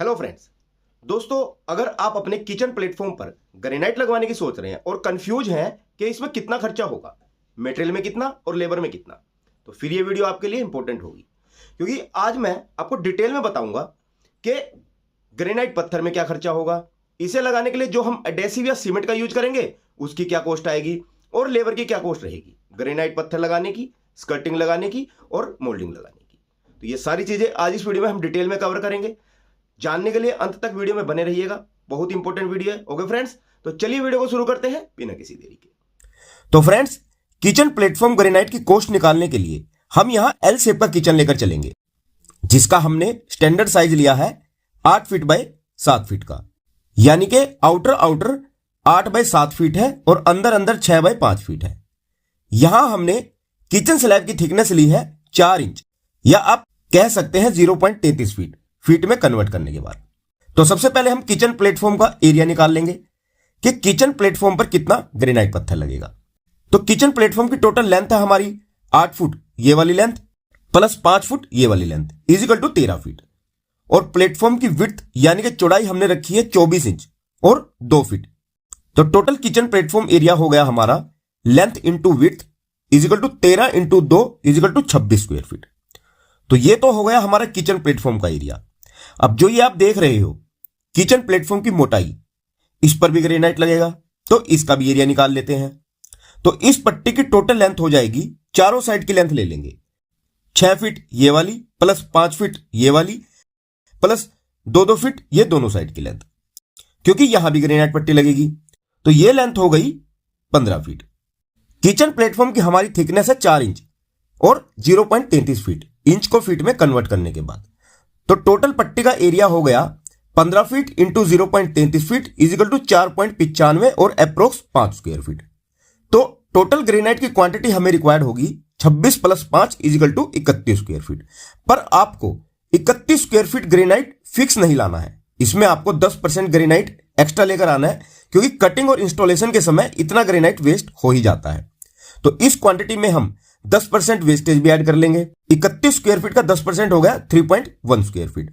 Hello friends, दोस्तों अगर आप अपने किचन प्लेटफॉर्म पर ग्रेनाइट लगवाने की सोच रहे हैं और कंफ्यूज हैं कि इसमें कितना खर्चा होगा, मटेरियल में कितना और लेबर में कितना, तो फिर ये वीडियो आपके लिए इंपॉर्टेंट होगी क्योंकि आज मैं आपको डिटेल में बताऊंगा कि ग्रेनाइट पत्थर में क्या खर्चा होगा, इसे लगाने के लिए जो हम एडेसिव या सीमेंट का यूज करेंगे उसकी क्या कॉस्ट आएगी और लेबर की क्या कॉस्ट रहेगी, ग्रेनाइट पत्थर लगाने की, स्कर्टिंग लगाने की और मोल्डिंग लगाने की। तो ये सारी चीजें आज इस वीडियो में हम डिटेल में कवर करेंगे। जानने के लिए अंत तक वीडियो में बने रहिएगा, बहुत इंपॉर्टेंट वीडियो है। ओके फ्रेंड्स, तो चलिए वीडियो को शुरू करते हैं बिना किसी देरी के। तो फ्रेंड्स, किचन प्लेटफॉर्म ग्रेनाइट की कॉस्ट निकालने के लिए हम यहां एल शेप का किचन लेकर चलेंगे, जिसका हमने स्टैंडर्ड साइज लिया है 8 फीट बाय 7 फीट का, यानी कि आउटर 8 बाय 7 फीट है और अंदर 6 बाय 5 फीट है। यहां हमने किचन स्लैब की थिकनेस ली है 4 इंच, या आप कह सकते हैं 0.33 फीट में कन्वर्ट करने के बाद। तो सबसे पहले हम किचन प्लेटफॉर्म का एरिया निकाल लेंगे कि किचन प्लेटफॉर्म पर कितना ग्रेनाइट पत्थर लगेगा। तो किचन प्लेटफॉर्म की टोटल लेंथ है हमारी 8 फुट ये वाली लेंथ प्लस 5 फुट ये वाली लेंथ इजिकल टू 13 फीट, और प्लेटफॉर्म की विड्थ यानी कि चौड़ाई हमने रखी है 24 इंच और 2 फीट। तो टोटल किचन प्लेटफॉर्म एरिया हो गया हमारा length into width equal to 13 into 2 equal to 26 square feet. तो ये तो हो गया हमारा किचन प्लेटफॉर्म का एरिया। अब जो ये आप देख रहे हो किचन प्लेटफॉर्म की मोटाई, इस पर भी ग्रेनाइट लगेगा, तो इसका भी एरिया निकाल लेते हैं। तो इस पट्टी की टोटल लेंथ हो जाएगी, चारों साइड की लेंथ ले लेंगे, 6 फीट ये वाली प्लस 5 फीट ये वाली प्लस 2 फीट ये दोनों साइड की लेंथ, क्योंकि यहां भी ग्रेनाइट पट्टी लगेगी। तो ये लेंथ हो गई 15 फीट। किचन प्लेटफॉर्म की हमारी थिकनेस है 4 इंच और 0.33 फीट, इंच को फीट में कन्वर्ट करने के बाद। तो टोटल पट्टी का एरिया हो गया 15 feet into 0.33 feet equal to 4.95 और अप्रोक्स 5 स्क्वायर फीट। तो टोटल ग्रेनाइट की क्वांटिटी हमें रिक्वायर्ड होगी 26 plus 5 equal to 31 square feet. पर आपको 31 स्क्वायर फीट ग्रेनाइट फिक्स नहीं लाना है, इसमें आपको 10% ग्रेनाइट एक्स्ट्रा लेकर आना है, क्योंकि कटिंग और इंस्टॉलेशन के समय इतना ग्रेनाइट वेस्ट हो ही जाता है। तो इस क्वांटिटी में हम 10% वेस्टेज भी ऐड कर लेंगे। 31 स्क्वायर फीट का 10% हो गया 3.1 स्क्वायर फीट।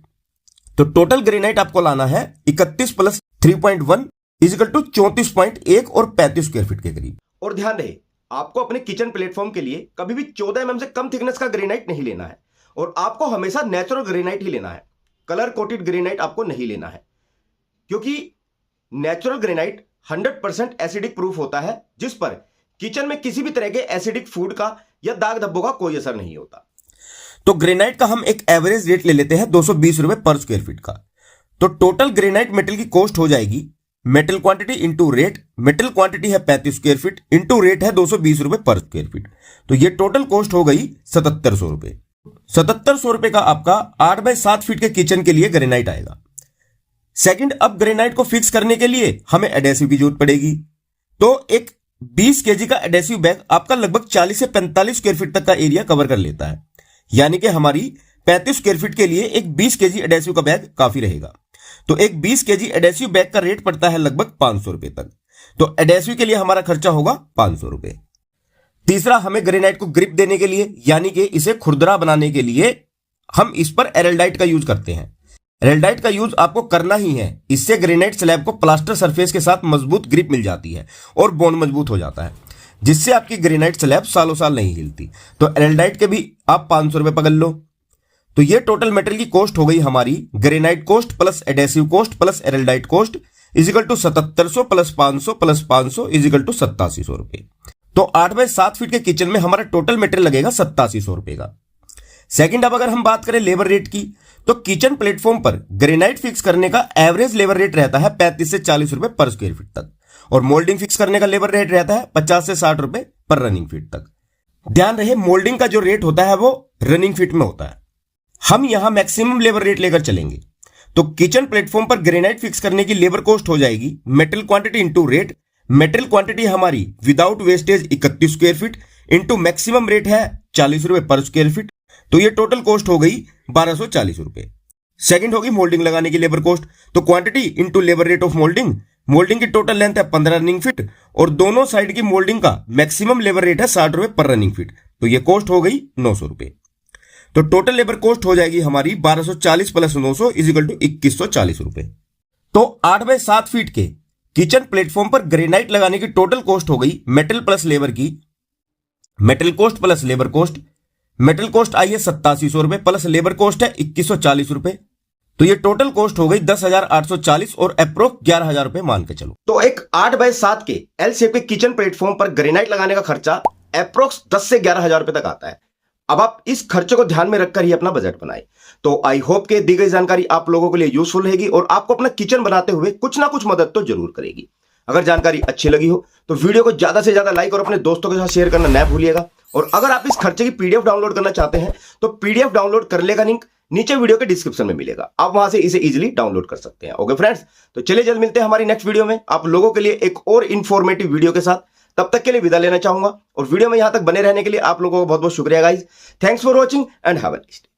तो टोटल ग्रेनाइट आपको लाना है 31 प्लस 3.1 इजिकल टू 34.1 और 35 स्क्वायर फीट के करीब। और ध्यान रहे, आपको अपने किचन प्लेटफॉर्म के लिए कभी भी 14 mm से कम थिकनेस का ग्रेनाइट नहीं लेना है, और आपको हमेशा नेचुरल ग्रेनाइट ही लेना है, कलर कोटेड ग्रेनाइट आपको नहीं लेना है, क्योंकि नेचुरल ग्रेनाइट 100% एसिडिक प्रूफ होता है, जिस पर किचन में किसी भी तरह के एसिडिक फूड का या दाग धब्बों का कोई असर नहीं होता। तो ग्रेनाइट का हम एक एवरेज रेट ले लेते हैं 220 रुपए पर स्क्वायर फीट का। तो टोटल ग्रेनाइट मेटल की कॉस्ट हो जाएगी metal quantity into rate, metal quantity है 35 स्क्वायर फीट इंटू रेट है 220 रुपए पर स्क्वायर फीट। तो ये टोटल कॉस्ट हो गई 7700 रुपए। 7700 रुपए का आपका 8 बाय 7 फीट के किचन के लिए ग्रेनाइट आएगा। सेकंड, अब ग्रेनाइट को फिक्स करने के लिए हमें एडेसिव की जरूरत पड़ेगी। तो एक 20 केजी का एडेसिव बैग आपका लगभग 40 से 45 स्क्वायर फीट तक का एरिया कवर कर लेता है, यानी कि हमारी 35 स्क्वायर फीट के लिए एक 20 केजी एडेसिव का बैग काफी रहेगा। तो एक 20 केजी एडेसिव बैग का रेट पड़ता है लगभग 500 रुपए तक। तो एडेसिव के लिए हमारा खर्चा होगा 500 रुपए। तीसरा, हमें ग्रेनाइट को ग्रिप देने के लिए यानी कि इसे खुरदरा बनाने के लिए हम इस पर एरेल्डाइट का यूज करते हैं। एरेल्डाइट का यूज आपको करना ही है, इससे ग्रेनाइट स्लैब को प्लास्टर सरफेस के साथ मजबूत ग्रिप मिल जाती है और बोन मजबूत हो जाता है, जिससे आपकी ग्रेनाइट स्लैब सालों साल नहीं हिलती। तो एरेल्डाइट के भी आप 500 रुपए पकड़ लो। तो ये टोटल मेटेरियल की कॉस्ट हो गई हमारी granite cost plus adhesive cost plus araldite cost equal to 7700 प्लस 500 प्लस 500 इजिकल टू 8700 रुपए। तो 8 बाय 7 फीट के किचन में हमारा टोटल मेटेरियल लगेगा 8700 रुपए का। सेकंड, अब अगर हम बात करें लेबर रेट की, तो किचन प्लेटफॉर्म पर ग्रेनाइट फिक्स करने का एवरेज लेबर रेट रहता है 35 से 40 रुपए पर स्क्वायर फीट तक, और मोल्डिंग फिक्स करने का लेबर रेट रहता है 50 से 60 रुपए पर रनिंग फीट तक। ध्यान रहे, मोल्डिंग का जो रेट होता है वो रनिंग फीट में होता है। हम यहां मैक्सिमम लेबर रेट लेकर चलेंगे। तो किचन प्लेटफॉर्म पर ग्रेनाइट फिक्स करने की लेबर कॉस्ट हो जाएगी metal quantity into rate. Metal quantity हमारी without wastage 31 square feet into maximum rate है 40 रुपए पर स्क्वायर फीट। तो ये टोटल कॉस्ट हो गई 1240 रुपए। सेकंड होगी मोल्डिंग लगाने की लेबर कॉस्ट। तो quantity into labour rate of moulding. Moulding की टोटल लेंथ है 15 रनिंग फीट और दोनों साइड की मोल्डिंग का मैक्सिमम लेबर रेट है 60 रुपए पर रनिंग फीट। तो ये कॉस्ट हो गई 900 रुपए। तो टोटल लेबर कॉस्ट हो जाएगी हमारी 1240 प्लस 900 इजिकल टू 2140 रुपए। तो 8 बाय 7 फीट के किचन प्लेटफॉर्म पर ग्रेनाइट लगाने की टोटल कॉस्ट हो गई मेटल प्लस लेबर की, metal cost plus labour cost, metal cost आई है 8700 रुपए प्लस लेबर कॉस्ट है 2140 रुपए। तो ये टोटल कॉस्ट हो गई 10,840 और अप्रोक्स 11,000 रुपए मान के चलो। तो एक 8 बाय 7 के एल शेप के किचन प्लेटफॉर्म पर ग्रेनाइट लगाने का खर्चा अप्रोक्स 10 से 11,000 रुपए तक आता है। अब आप इस खर्चे को ध्यान में रखकर ही अपना बजट बनाएं। तो आई होप के दी गई जानकारी आप लोगों के लिए यूजफुल रहेगी और आपको अपना किचन बनाते हुए कुछ ना कुछ मदद तो जरूर करेगी। अगर जानकारी अच्छी लगी हो तो वीडियो को ज्यादा से ज्यादा लाइक और अपने दोस्तों के साथ शेयर करना न भूलिएगा। और अगर आप इस खर्चे की पीडीएफ डाउनलोड करना चाहते हैं तो पीडीएफ डाउनलोड करने का लिंक नीचे वीडियो के डिस्क्रिप्शन में मिलेगा, आप वहां से इसे इजीली डाउनलोड कर सकते हैं। ओके फ्रेंड्स, तो चलिए जल्द मिलते हैं हमारी नेक्स्ट वीडियो में आप लोगों के लिए एक और इंफॉर्मेटिव वीडियो के साथ। तब तक के लिए विदा लेना चाहूंगा और वीडियो में यहां तक बने रहने के लिए आप लोगों को बहुत बहुत शुक्रिया guys. Thanks for watching and have a nice day.